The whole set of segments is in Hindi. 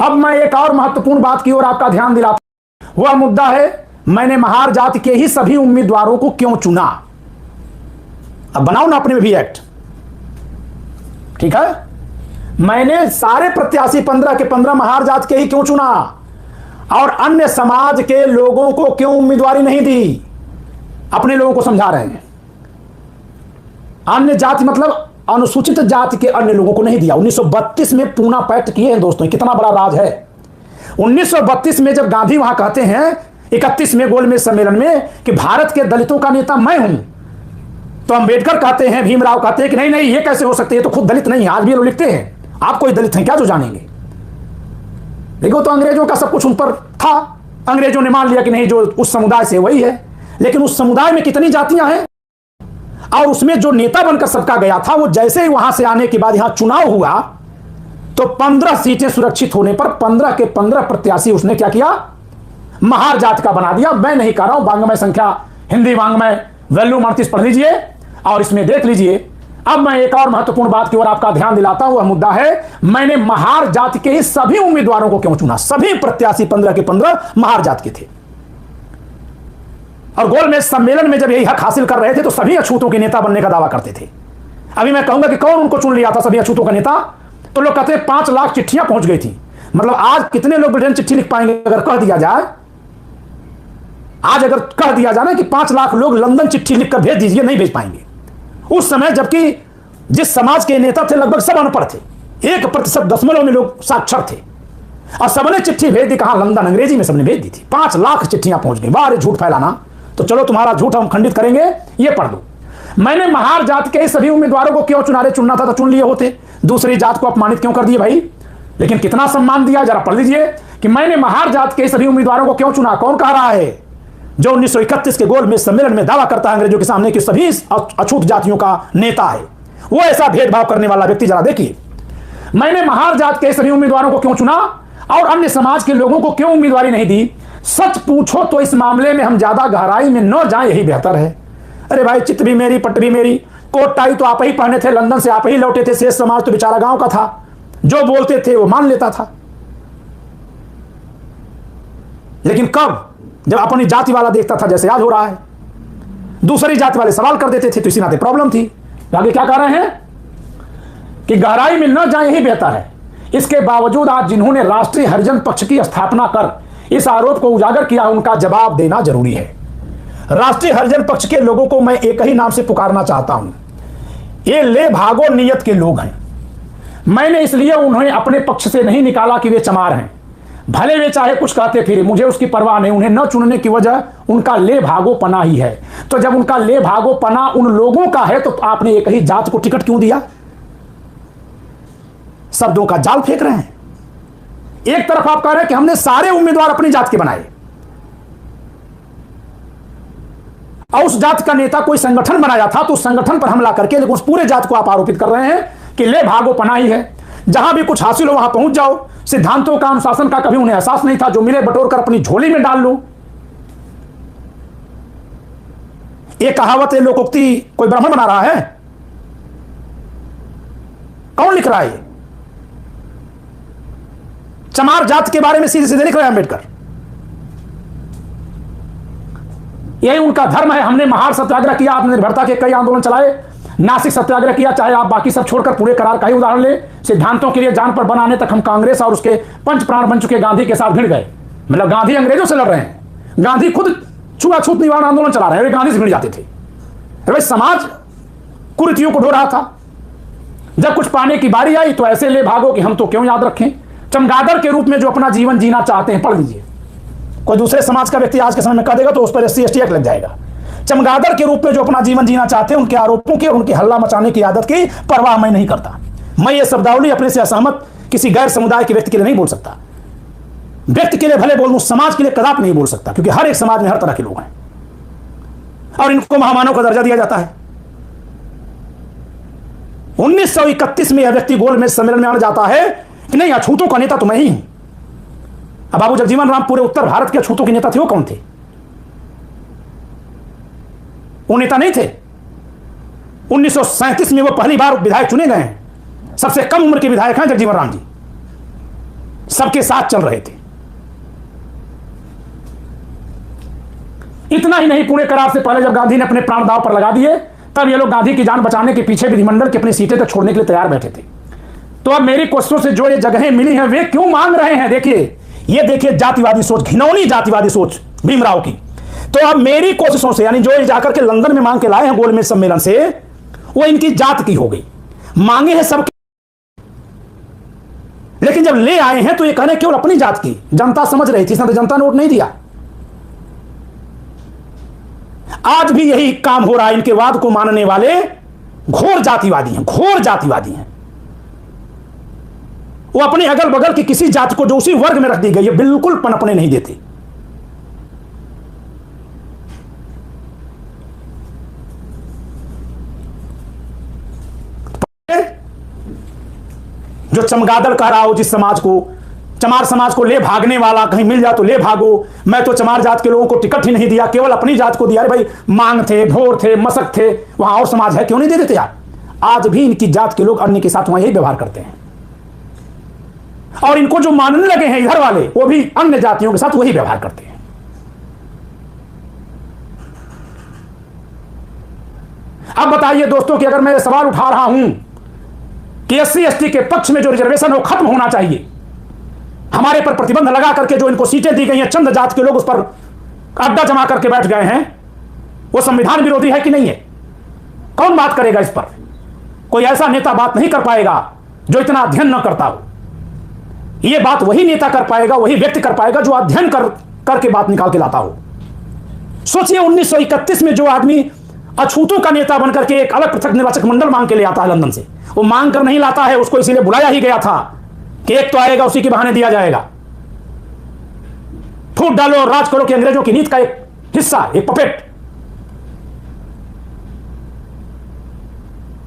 अब मैं एक और महत्वपूर्ण बात की ओर आपका ध्यान दिलाता हूं। वह मुद्दा है, मैंने महार जाति के ही सभी उम्मीदवारों को क्यों चुना। अब बनाओ ना अपने में भी एक्ट, ठीक है। मैंने सारे प्रत्याशी 15 के 15 महार जाति के ही क्यों चुना और अन्य समाज के लोगों को क्यों उम्मीदवारी नहीं दी। अपने लोगों को समझा रहे हैं। अन्य जाति मतलब अनुसूचित जाति के अन्य लोगों को नहीं दिया। 1932 में पूना पैक्ट किए हैं दोस्तों, कितना बड़ा राज है। 1932 में जब गांधी वहां कहते हैं 31 में गोलमेज सम्मेलन में कि भारत के दलितों का नेता मैं हूं, तो अंबेडकर कहते हैं, भीमराव कहते हैं कि नहीं नहीं ये कैसे हो सकते, ये तो खुद दलित नहीं है। आज भी लोग लिखते हैं आप कोई दलित हैं क्या जो जानेंगे। देखो तो अंग्रेजों का सब कुछ उन पर था, अंग्रेजों ने मान लिया कि नहीं जो उस समुदाय से वही है। लेकिन उस समुदाय में कितनी जातियां हैं और उसमें जो नेता बनकर सबका गया था वो जैसे ही वहां से आने के बाद यहां चुनाव हुआ तो 15 सीटें सुरक्षित होने पर 15 के 15 प्रत्याशी उसने क्या किया, महार जाति का बना दिया। मैं नहीं कह रहा हूं, वांग्मय संख्या हिंदी वांग्मय वैल्यूम 38 पढ़ लीजिए और इसमें देख लीजिए। अब मैं एक और महत्वपूर्ण बात की ओर आपका ध्यान दिलाता हूं। वह मुद्दा है, मैंने महार जाति के ही सभी उम्मीदवारों को क्यों चुना। सभी प्रत्याशी 15 के 15 महार जाति के थे और गोलमेज सम्मेलन में जब यही हक हासिल कर रहे थे तो सभी अछूतों के नेता बनने का दावा करते थे। अभी मैं कहूंगा कि कौन उनको चुन लिया था सभी अछूतों का नेता, तो लोग कहते हैं 5 लाख चिट्ठियां पहुंच गई थी। मतलब आज कितने लोग ब्रिटेन चिट्ठी लिख पाएंगे अगर कह दिया जाए, आज अगर कह दिया जाए ना कि 5 लाख लोग लंदन चिट्ठी लिखकर भेज दीजिए, नहीं भेज पाएंगे। उस समय जबकि जिस समाज के नेता थे लगभग सब अनपढ़ थे, 1% में लोग साक्षर थे और सबने चिट्ठी भेज दी। कहां, लंदन, अंग्रेजी में सबने भेज दी थी। 5 लाख चिट्ठियां पहुंच गई। बाहर झूठ फैलाना, तो चलो तुम्हारा झूठ हम खंडित करेंगे, ये पढ़ दो। मैंने महार जाति के सभी उम्मीदवारों को क्यों चुना। चुनना था तो चुन लिए होते, दूसरी जात को अपमानित क्यों कर दिए भाई। लेकिन कितना सम्मान दिया, जरा पढ़ लीजिए कि मैंने महार जाति के सभी उम्मीदवारों को क्यों चुना। कौन कह रहा है, जो 1931 के गोलमेज सम्मेलन में दावा करता है अंग्रेजों के सामने कि सभी अछूत जातियों का नेता है, वो ऐसा भेदभाव करने वाला व्यक्ति। जरा देखिए, मैंने महार जाति के सभी उम्मीदवारों को क्यों चुना और अन्य समाज के लोगों को क्यों उम्मीदवारी नहीं दी। सच पूछो तो इस मामले में हम ज्यादा गहराई में न जाएं, यही बेहतर है। अरे भाई, चित भी मेरी पट भी मेरी, कोट टाई तो आप ही पहने थे, लंदन से आप ही लौटे थे, शेष समाज तो बेचारा गांव का था, जो बोलते थे वो मान लेता था। लेकिन कब, जब अपनी जाति वाला देखता था, जैसे आज हो रहा है, दूसरी जाति वाले सवाल कर देते थे, तो इसी नाते प्रॉब्लम थी। आगे क्या कह रहे हैं कि गहराई में न जाए, यही बेहतर है। इसके बावजूद आज जिन्होंने राष्ट्रीय हरिजन पक्ष की स्थापना कर इस आरोप को उजागर किया, उनका जवाब देना जरूरी है। राष्ट्रीय हरिजन पक्ष के लोगों को मैं एक ही नाम से पुकारना चाहता हूं, ये ले भागो नियत के लोग हैं। मैंने इसलिए उन्हें अपने पक्ष से नहीं निकाला कि वे चमार हैं, भले वे चाहे कुछ कहते फिरे, मुझे उसकी परवाह नहीं। उन्हें न चुनने की वजह उनका ले भागो पना ही है। तो जब उनका ले भागो पना उन लोगों का है तो आपने एक ही जात को टिकट क्यों दिया। शब्दों का जाल फेंक रहे हैं। एक तरफ आप कह रहे हैं कि हमने सारे उम्मीदवार अपनी जात के बनाए और उस जात का नेता कोई संगठन बनाया था तो उस संगठन पर हमला करके, लेकिन उस पूरे जात को आप आरोपित कर रहे हैं कि ले भागो पनाही है। जहां भी कुछ हासिल हो वहां पहुंच जाओ। सिद्धांतों का, अनुशासन का कभी उन्हें एहसास नहीं था, जो मिले बटोर कर अपनी झोली में डाल लो। ये कहावत, ये लोकोक्ति कोई ब्राह्मण बना रहा है? कौन लिख रहा है? चमार जात के बारे में सीधे सीधे लिख रहे हैं अम्बेडकर। यही उनका धर्म है। हमने महार सत्याग्रह किया, आत्मनिर्भरता के कई आंदोलन चलाए, नासिक सत्याग्रह किया, चाहे आप बाकी सब छोड़कर पूरे करार का ही उदाहरण ले। सिद्धांतों के लिए जान पर बनाने तक हम कांग्रेस और उसके पंच प्राण बन चुके गांधी के साथ भिड़ गए। मतलब गांधी अंग्रेजों से लड़ रहे हैं, गांधी खुद छुआछूत निवारण आंदोलन चला रहे हैं, वे गांधी से भिड़ जाते थे। अरे समाज कुरीतियों को ढो रहा था। जब कुछ पाने की बारी आई तो ऐसे ले भागो कि हम तो क्यों याद रखें। चमगादड़ के रूप में जो अपना जीवन जीना चाहते हैं, पढ़ लीजिए। कोई दूसरे समाज का व्यक्ति आज के समय में कह देगा तो उस पर SC ST एक्ट लग जाएगा। चमगादड़ के रूप में जो अपना जीवन जीना चाहते हैं, उनके आरोपों की और उनकी हल्ला मचाने की आदत की परवाह मैं नहीं करता। मैं ये शब्दावली अपने से असहमत किसी गैर समुदाय के व्यक्ति के लिए नहीं बोल सकता। व्यक्ति के लिए भले बोल दूं, समाज के लिए कदापि नहीं बोल सकता, क्योंकि हर एक समाज में हर तरह के लोग हैं और इनको महामानव का दर्जा दिया जाता है। 1931 में यह व्यक्ति गोलमेज सम्मेलन में आने जाता है कि नहीं, अछूतों का नेता तो मैं ही हूं। अब बाबू जगजीवन राम पूरे उत्तर भारत के अछूतों के नेता थे, वो कौन थे? वो नेता नहीं थे। 1937 में वो पहली बार विधायक चुने गए हैं। सबसे कम उम्र के विधायक हैं जगजीवन राम जी। सबके साथ चल रहे थे। इतना ही नहीं, पूरे करार से पहले जब गांधी ने अपने प्राण दांव पर लगा दिए, तब ये लोग गांधी की जान बचाने के पीछे विधिमंडल की अपनी सीटें तक छोड़ने के लिए तैयार बैठे थे। तो अब मेरी क्वेश्चन से जो ये जगहें मिली हैं, वे क्यों मांग रहे हैं? देखिए, ये देखिए जातिवादी सोच, घिनौनी जातिवादी सोच भीमराव की। तो अब मेरी कोशिशों से, यानी जो ये जाकर के लंदन में मांग के लाए हैं गोलमेज सम्मेलन से, वो इनकी जात की हो गई। मांगे हैं सबके, लेकिन जब ले आए हैं तो ये कहने केवल अपनी जात की। जनता समझ रही थी, इसने तो जनता ने वोट नहीं दिया। आज भी यही काम हो रहा है। इनके वाद को मानने वाले घोर जातिवादी हैं, घोर जातिवादी हैं। वो अपने अगल बगल की किसी जात को जो उसी वर्ग में रख दी गई है, बिल्कुल पनपने नहीं देते। जो चमगादड़ कह रहा हो जिस समाज को, चमार समाज को ले भागने वाला, कहीं मिल जाए तो ले भागो, मैं तो चमार जात के लोगों को टिकट ही नहीं दिया, केवल अपनी जात को दिया। अरे भाई, मांग थे, भोर थे, मसक थे, वहां और समाज है, क्यों नहीं दे देते यार? आज भी इनकी जात के लोग अन्य के साथ वहां यही व्यवहार करते हैं, और इनको जो मानने लगे हैं इधर वाले, वो भी अन्य जातियों के साथ वही व्यवहार करते हैं। अब बताइए दोस्तों कि अगर मैं ये सवाल उठा रहा हूं कि एससी एसटी के पक्ष में जो रिजर्वेशन वो खत्म होना चाहिए, हमारे पर प्रतिबंध लगा करके जो इनको सीटें दी गई हैं, चंद जात के लोग उस पर अड्डा जमा करके बैठ गए हैं, वो संविधान विरोधी है कि नहीं है? कौन बात करेगा इस पर? कोई ऐसा नेता बात नहीं कर पाएगा जो इतना अध्ययन न करता हो। ये बात वही नेता कर पाएगा, वही व्यक्ति कर पाएगा जो अध्ययन करके बात निकाल के लाता हो। सोचिए 1931 में जो आदमी अछूतों का नेता बनकर के एक अलग पृथक निर्वाचक मंडल मांग के ले आता है लंदन से, वो मांग कर नहीं लाता है, उसको इसीलिए बुलाया ही गया था कि एक तो आएगा, उसी के बहाने दिया जाएगा। फूट डालो और राज करो कि अंग्रेजों की नीति का एक हिस्सा, एक पपेट।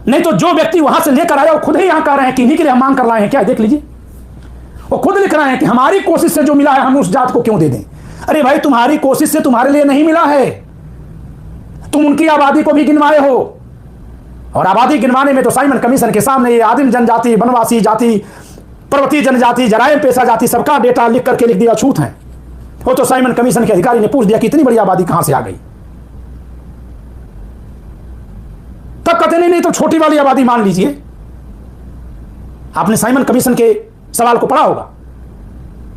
नहीं तो जो व्यक्ति वहां से लेकर आया वो खुद ही यहां कह रहे हैं कि इन्हीं के लिए हम मांग कर लाए हैं। क्या देख लीजिए, वो खुद लिख रहे हैं कि हमारी कोशिश से जो मिला है हम उस जात को क्यों दे दें। अरे भाई, तुम्हारी कोशिश से तुम्हारे लिए नहीं मिला है, तुम उनकी आबादी को भी गिनवाए हो, और आबादी गिनवाने में तो साइमन कमीशन के सामने ये आदिम जनजाति, वनवासी जाति, पर्वतीय जनजाति, जरायम पेशा जाति, सबका डेटा लिख करके लिख दिया छूत है। वो तो साइमन कमीशन के अधिकारी ने पूछ दिया कि इतनी बड़ी आबादी कहां से आ गई। तब कहते नहीं तो छोटी वाली आबादी मान लीजिए। आपने साइमन कमीशन के सवाल को पढ़ा होगा,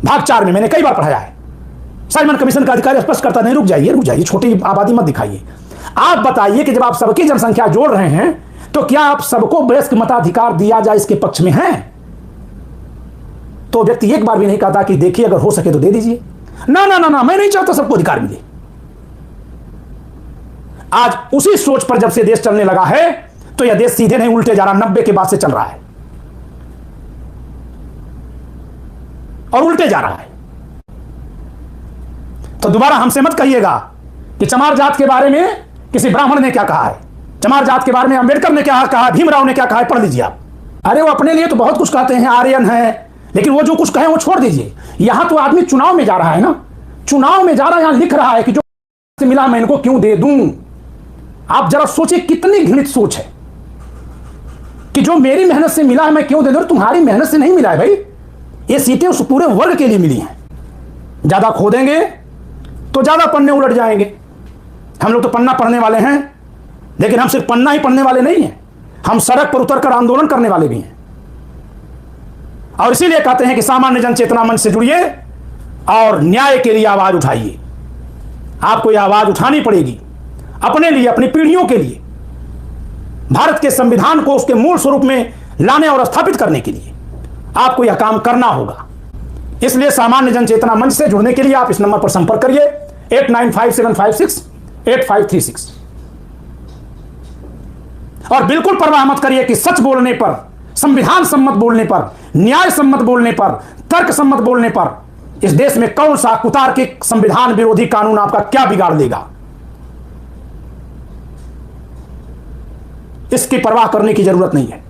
भाग 4 में मैंने कई बार पढ़ाया है। साइमन कमीशन का अधिकारी स्पष्ट करता नहीं, रुक जाइए, छोटी आबादी मत दिखाइए। आप बताइए कि जब आप सबकी जनसंख्या जोड़ रहे हैं तो क्या आप सबको वयस्क मताधिकार दिया जाए इसके पक्ष में हैं? तो व्यक्ति एक बार भी नहीं कहता कि देखिए अगर हो सके तो दे दीजिए। ना, मैं नहीं चाहता सबको अधिकार मिले। आज उसी सोच पर जब से देश चलने लगा है तो यह देश सीधे नहीं उल्टे जा रहा, 90 के बाद से चल रहा है और उल्टे जा रहा है। तो दोबारा हमसे मत कहिएगा कि चमार जात के बारे में किसी ब्राह्मण ने क्या कहा है, चमार जात के बारे में अंबेडकर ने क्या कहा, भीमराव ने क्या कहा है, पढ़ लीजिए आप। अरे वो अपने लिए तो बहुत कुछ कहते हैं, आर्यन है, लेकिन वो जो कुछ कहे वो छोड़ दीजिए। यहां तो आदमी चुनाव में जा रहा है ना, चुनाव में जा रहा है, यहां लिख रहा है कि जो से मिला मैं इनको क्यों दे दूं। आप जरा सोचिए कितनी घृणित सोच है कि जो मेरी मेहनत से मिला है मैं क्यों दे दूं। तुम्हारी मेहनत से नहीं मिला है भाई, ये सीटें उस पूरे वर्ग के लिए मिली हैं। ज्यादा खोदेंगे तो ज्यादा पन्ने उलट जाएंगे। हम लोग तो पन्ना पढ़ने वाले हैं, लेकिन हम सिर्फ पन्ना ही पढ़ने वाले नहीं हैं, हम सड़क पर उतरकर आंदोलन करने वाले भी हैं। और इसीलिए कहते हैं कि सामान्य जन चेतना मंच से जुड़िए और न्याय के लिए आवाज उठाइए। आपको यह आवाज उठानी पड़ेगी अपने लिए, अपनी पीढ़ियों के लिए, भारत के संविधान को उसके मूल स्वरूप में लाने और स्थापित करने के लिए आपको यह काम करना होगा। इसलिए सामान्य जन चेतना मंच से जुड़ने के लिए आप इस नंबर पर संपर्क करिए 8957568536। और बिल्कुल परवाह मत करिए कि सच बोलने पर, संविधान सम्मत बोलने पर, न्याय सम्मत बोलने पर, तर्क सम्मत बोलने पर इस देश में कौन सा कुतार्किक संविधान विरोधी कानून आपका क्या बिगाड़ देगा। इसकी परवाह करने की जरूरत नहीं है।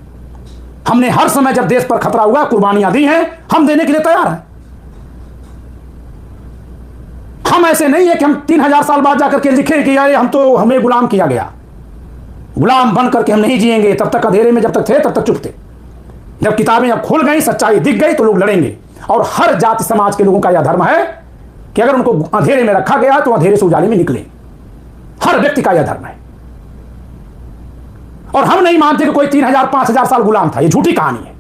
हमने हर समय जब देश पर खतरा हुआ कुर्बानियां दी हैं, हम देने के लिए तैयार हैं। हम ऐसे नहीं है कि हम 3000 साल बाद जाकर के लिखें कि यार हम तो हमें गुलाम किया गया। गुलाम बन करके हम नहीं जिएंगे। तब तक अंधेरे में जब तक थे तब तक चुप थे। जब किताबें अब खुल गई, सच्चाई दिख गई तो लोग लड़ेंगे। और हर जाति समाज के लोगों का यह धर्म है कि अगर उनको अंधेरे में रखा गया तो अंधेरे से उजाले में निकले। हर व्यक्ति का यह धर्म है। और हम नहीं मानते कि कोई 3000 5000 साल गुलाम था। यह झूठी कहानी है।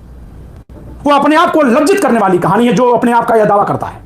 वो अपने आप को लज्जित करने वाली कहानी है जो अपने आप का यह दावा करता है।